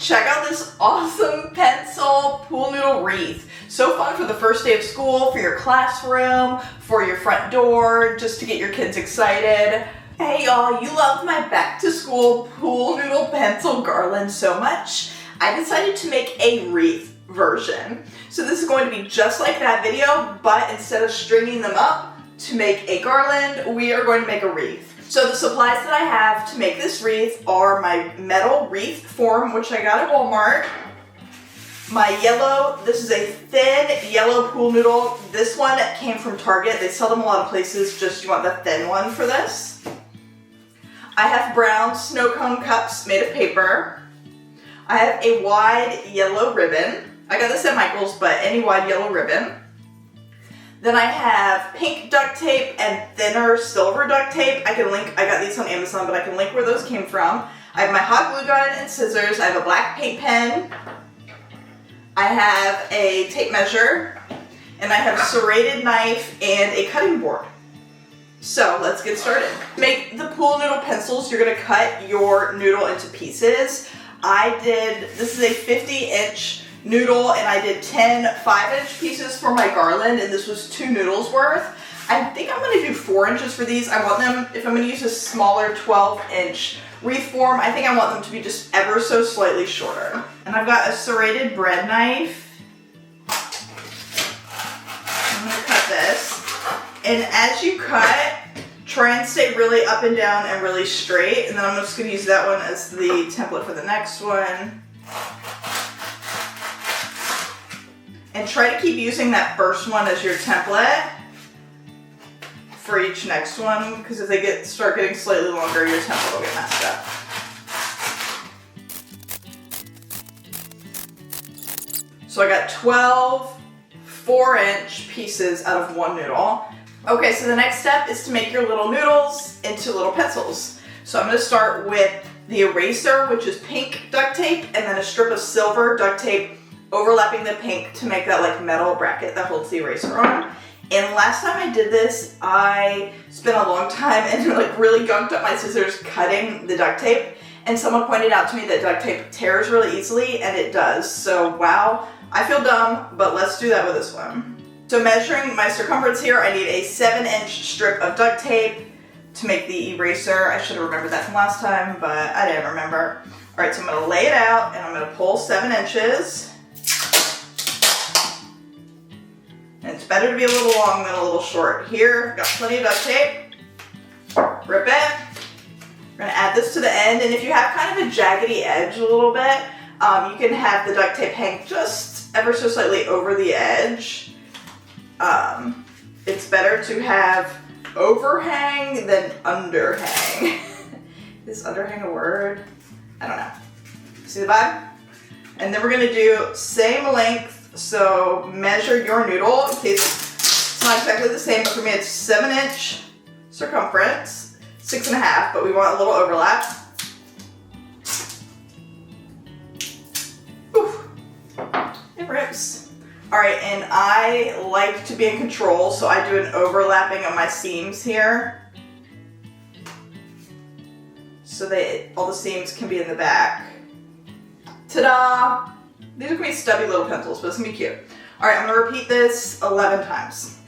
Check out this awesome pencil pool noodle wreath. So fun for the first day of school, for your classroom, for your front door, just to get your kids excited. Hey y'all, you loved my back to school pool noodle pencil garland so much, I decided to make a wreath version. So this is going to be just like that video, but instead of stringing them up to make a garland, we are going to make a wreath. So the supplies that I have to make this wreath are my metal wreath form, which I got at Walmart. My yellow, this is a thin yellow pool noodle. This one came from Target. They sell them a lot of places, just you want the thin one for this. I have brown snow cone cups made of paper. I have a wide yellow ribbon. I got this at Michael's, but any wide yellow ribbon. Then I have pink duct tape and thinner silver duct tape. I got these on Amazon, but I can link where those came from. I have my hot glue gun and scissors. I have a black paint pen. I have a tape measure. And I have a serrated knife and a cutting board. So let's get started. To make the pool noodle pencils, you're gonna cut your noodle into pieces. This is a 50-inch noodle, and I did 10 5-inch pieces for my garland, and this was 2 noodles worth. I think I'm going to do 4 inches for these. I want them, if I'm going to use a smaller 12-inch wreath form, I think I want them to be just ever so slightly shorter. And I've got a serrated bread knife. I'm going to cut this. And as you cut, try and stay really up and down and really straight, and then I'm just going to use that one as the template for the next one. And try to keep using that first one as your template for each next one, because if they start getting slightly longer, your template will get messed up. So I got 12 4-inch pieces out of one noodle. Okay, so the next step is to make your little noodles into little pencils. So I'm going to start with the eraser, which is pink duct tape, and then a strip of silver duct tape overlapping the pink to make that like metal bracket that holds the eraser on. And last time I did this, I spent a long time and like really gunked up my scissors cutting the duct tape. And someone pointed out to me that duct tape tears really easily, and it does. So wow, I feel dumb, but let's do that with this one. So measuring my circumference here, I need a 7-inch strip of duct tape to make the eraser. I should have remembered that from last time, but I didn't remember. All right, so I'm gonna lay it out and I'm gonna pull 7 inches. And it's better to be a little long than a little short. Here, got plenty of duct tape. Rip it. We're gonna add this to the end, and if you have kind of a jaggedy edge a little bit, you can have the duct tape hang just ever so slightly over the edge. It's better to have overhang than underhang. Is underhang a word? I don't know. See the vibe? And then we're gonna do same length. So measure your noodle in case it's not exactly the same, but for me it's 7-inch circumference, 6.5, but we want a little overlap. Oof, it rips. All right, and I like to be in control, so I do an overlapping of my seams here, so that all the seams can be in the back. Ta-da! These are going to be stubby little pencils, but it's going to be cute. All right, I'm going to repeat this 11 times.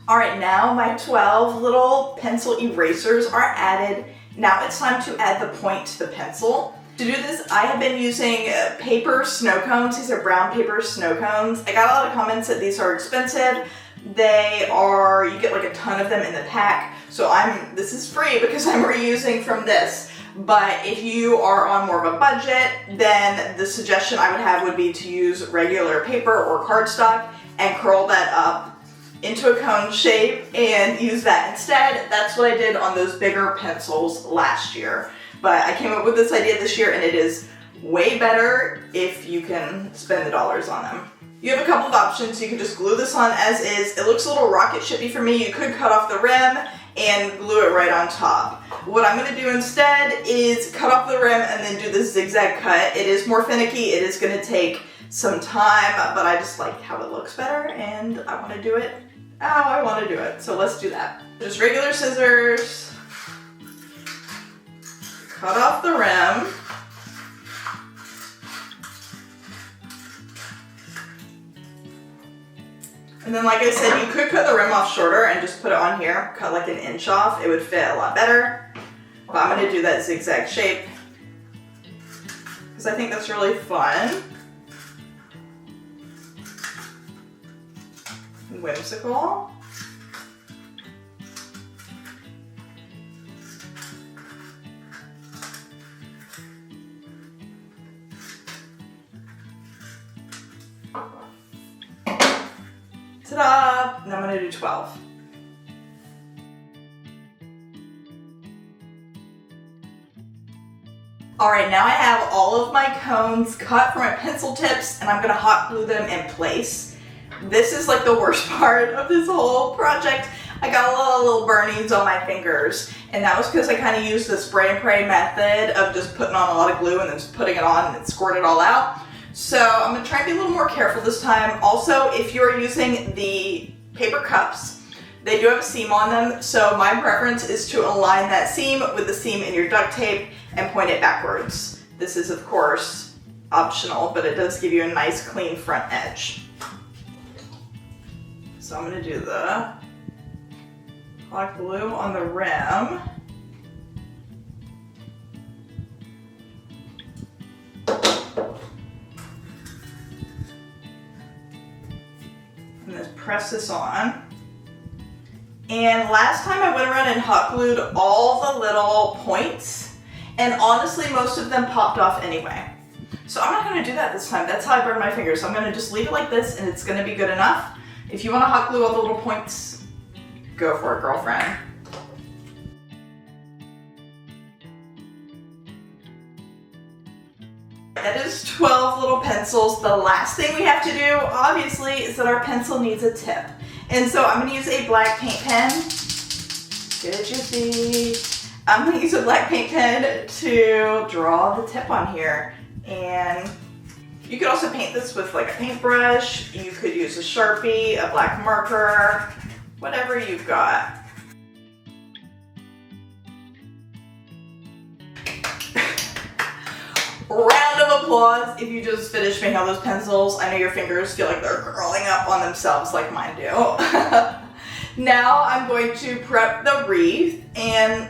All right, now my 12 little pencil erasers are added. Now it's time to add the point to the pencil. To do this, I have been using paper snow cones. These are brown paper snow cones. I got a lot of comments that these are expensive. You get like a ton of them in the pack. So this is free because I'm reusing from this. But if you are on more of a budget, then the suggestion I would have would be to use regular paper or cardstock and curl that up into a cone shape and use that instead. That's what I did on those bigger pencils last year. But I came up with this idea this year, and it is way better if you can spend the dollars on them. You have a couple of options. You can just glue this on as is. It looks a little rocket shippy for me. You could cut off the rim and glue it right on top. What I'm going to do instead is cut off the rim and then do this zigzag cut. It is more finicky. It is going to take some time, but I just like how it looks better, and I want to do it how I want to do it. So let's do that. Just regular scissors. Cut off the rim. And then, like I said, you could cut the rim off shorter and just put it on here. Cut like an inch off. It would fit a lot better. But I'm going to do that zigzag shape because I think that's really fun. Whimsical. Ta-da! And I'm going to do 12. Alright, now I have all of my cones cut for my pencil tips and I'm going to hot glue them in place. This is like the worst part of this whole project. I got a lot of little burnies on my fingers, and that was because I kind of used the spray and pray method of just putting on a lot of glue and then just putting it on and then squirt it all out. So I'm going to try and be a little more careful this time. Also, if you're using the paper cups, they do have a seam on them, so my preference is to align that seam with the seam in your duct tape and point it backwards. This is, of course, optional, but it does give you a nice clean front edge. So I'm going to do the hot glue on the rim. And then press this on. And last time I went around and hot glued all the little points, and honestly most of them popped off anyway. So I'm not going to do that this time. That's how I burn my fingers. So I'm going to just leave it like this and it's going to be good enough. If you want to hot glue all the little points, go for it, girlfriend. That is 12 little pencils. The last thing we have to do, obviously, is that our pencil needs a tip. And so I'm going to use a black paint pen. Get it juicy. I'm going to use a black paint pen to draw the tip on here. And you could also paint this with like a paintbrush. You could use a Sharpie, a black marker, whatever you've got. Round of applause if you just finished making all those pencils. I know your fingers feel like they're curling up on themselves like mine do. Now I'm going to prep the wreath, and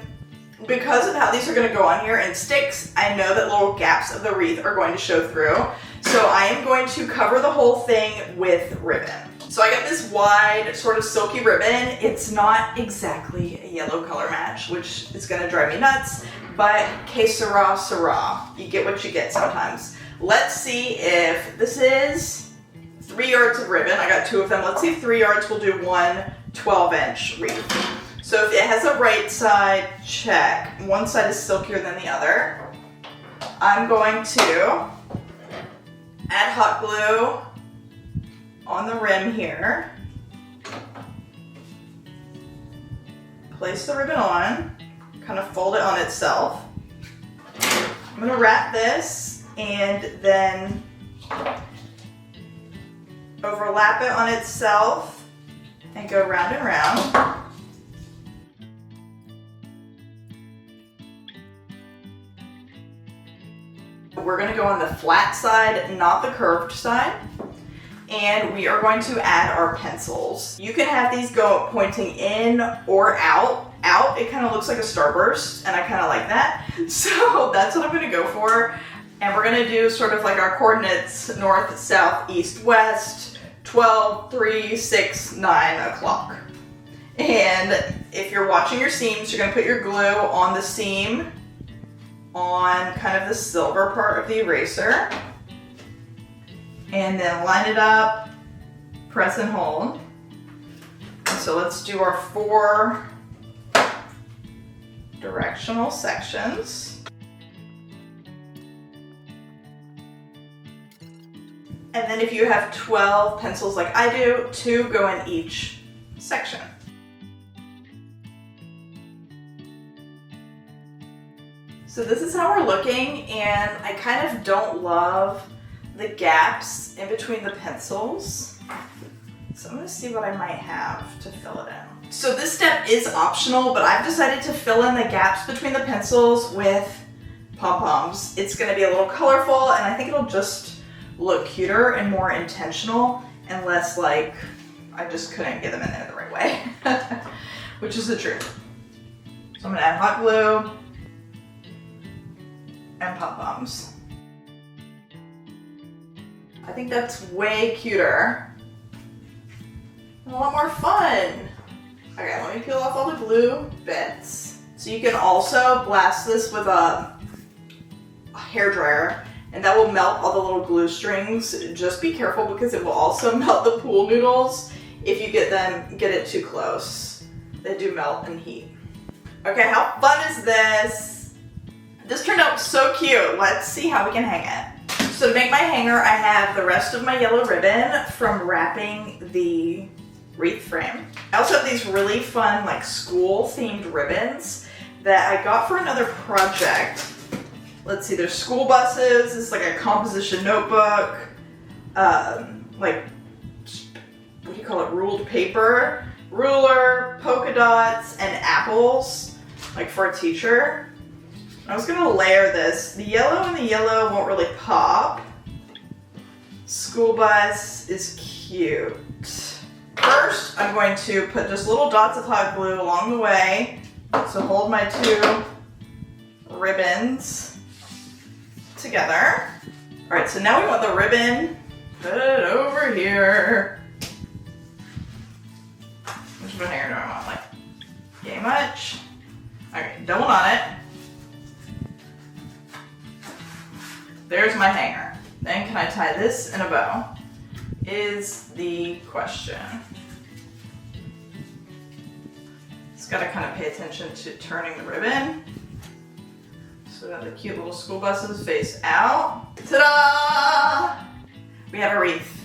because of how these are going to go on here in sticks, I know that little gaps of the wreath are going to show through. So I am going to cover the whole thing with ribbon. So I got this wide sort of silky ribbon. It's not exactly a yellow color match, which is going to drive me nuts. But que sera, sera. You get what you get sometimes. Let's see if this is 3 yards of ribbon. I got 2 of them. Let's see if 3 yards will do one 12-inch wreath. So if it has a right side, check. One side is silkier than the other. I'm going to add hot glue on the rim here. Place the ribbon on. Kind of fold it on itself. I'm going to wrap this and then overlap it on itself and go round and round. We're going to go on the flat side, not the curved side. And we are going to add our pencils. You can have these go pointing in or out. Out, it kind of looks like a starburst, and I kind of like that. So that's what I'm going to go for. And we're going to do sort of like our coordinates, north, south, east, west, 12, 3, 6, 9 o'clock. And if you're watching your seams, you're going to put your glue on the seam on kind of the silver part of the eraser. And then line it up, press and hold. So let's do our 4 directional sections. And then if you have 12 pencils like I do, 2 go in each section. So this is how we're looking, and I kind of don't love the gaps in between the pencils. So I'm gonna see what I might have to fill it in. So this step is optional, but I've decided to fill in the gaps between the pencils with pom-poms. It's gonna be a little colorful, and I think it'll just look cuter and more intentional and less like I just couldn't get them in there the right way, which is the truth. So I'm gonna add hot glue and pom-poms. I think that's way cuter. A lot more fun. Okay, let me peel off all the glue bits. So you can also blast this with a hair dryer, and that will melt all the little glue strings. Just be careful because it will also melt the pool noodles if you get it too close. They do melt in heat. Okay, how fun is this? This turned out so cute. Let's see how we can hang it. So to make my hanger, I have the rest of my yellow ribbon from wrapping the wreath frame. I also have these really fun like school themed ribbons that I got for another project. Let's see, there's school buses, it's like a composition notebook, like, what do you call it, ruled paper, ruler, polka dots, and apples, like for a teacher. I was gonna layer this. The yellow and the yellow won't really pop. School bus is cute. First, I'm going to put just little dots of hot glue along the way to hold my two ribbons together. All right, so now we want the ribbon, put it over here. Which one hanger do I want? Like, yay much? Okay, double knot it. There's my hanger. Then can I tie this in a bow? Is the question. Just gotta kind of pay attention to turning the ribbon. So that the cute little school buses face out. Ta-da! We have a wreath.